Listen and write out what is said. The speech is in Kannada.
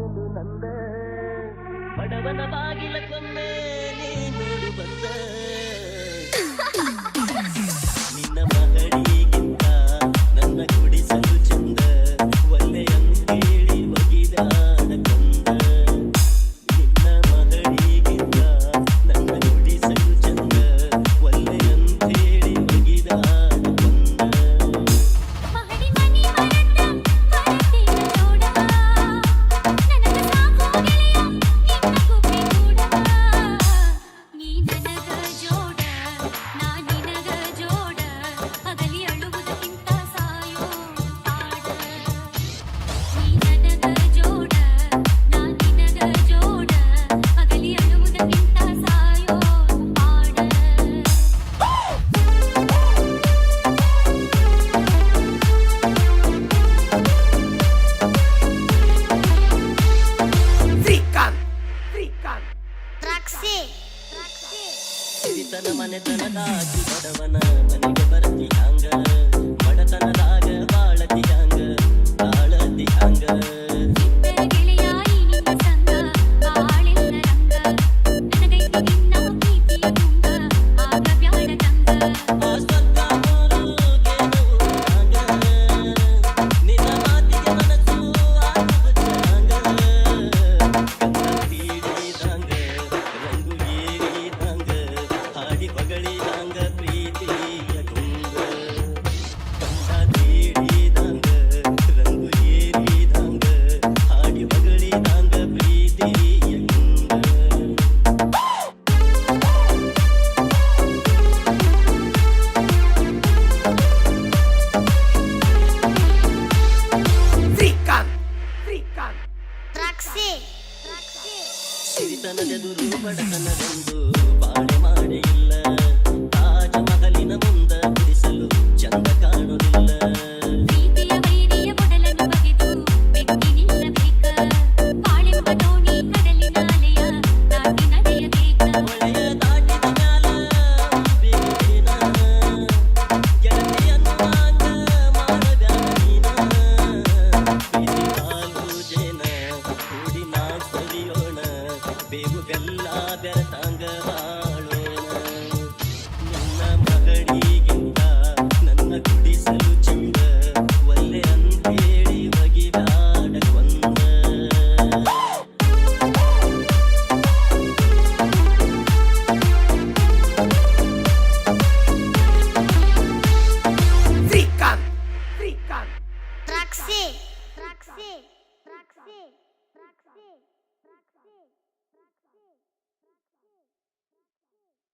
ಮೊದಲು ನಂದ ಬಡವನ ಬಾಗಿಲ ಕೊಂದೆ ನೀ ನೋಡು ಬಂದ ನಿನ್ನ ಮಗಳಿಗಿಂತ ನನ್ನ ಕುಡಿಸಲು ಚಂದ ಒಲ್ಲೆಯಂತೇಳಿ ಒಗಿದಾಡ ಕಂದ ನಿನ್ನ ಮಗಳಿಗಿಂತ ನನ್ನ ಕುಡಿಸಲು ಚಂದ ಒಲ್ಲೆಯಂತೇಳಿ ಒಗಿದಾಡ ಸಿರಿತನ ಮನೆತನದಾಗಿ ಬಡವನ ಮನೆಗೆ ಬರತಿ ಹಂಗ ಬಡತನದಾಗ ಬಾಳತಿ ಹಂಗ ತಾಳತಿ ಹಂಗ ಸಿರಿತನದೆದುರು ಬಡತನದೊಂದು ಬಾಳೆ ಮಾಡೇ ಇಲ್ಲ ತಾಜ ಮಹಲಿನ ಮುಂದ ಬಿಡಿಸಲು ಚಂದ ಕಾಣುವುದಿಲ್ಲ ಬೇವುಗಲ್ಲ ಬೆರತಾಂಗ ಬಾಳೋಣ ನಿನ್ನ ಮಗಳಿಗಿಂತ ನನ್ನ ಕುಡಿಸಲು ಚಂದ ಒಲ್ಲೆ ಅಂತೇಳಿ ಒಗಿದಾಡ ಕೊಂದ ಶ್ರೀಕಾಂತ್ ಶ್ರೀಕಾಂತ್ ದ್ರಾಕ್ಷಿ ದ್ರಾಕ್ಷಿ ದ್ರಾಕ್ಷಿ ದ್ರಾಕ್ಷಿ ದ್ರಾಕ್ಷಿ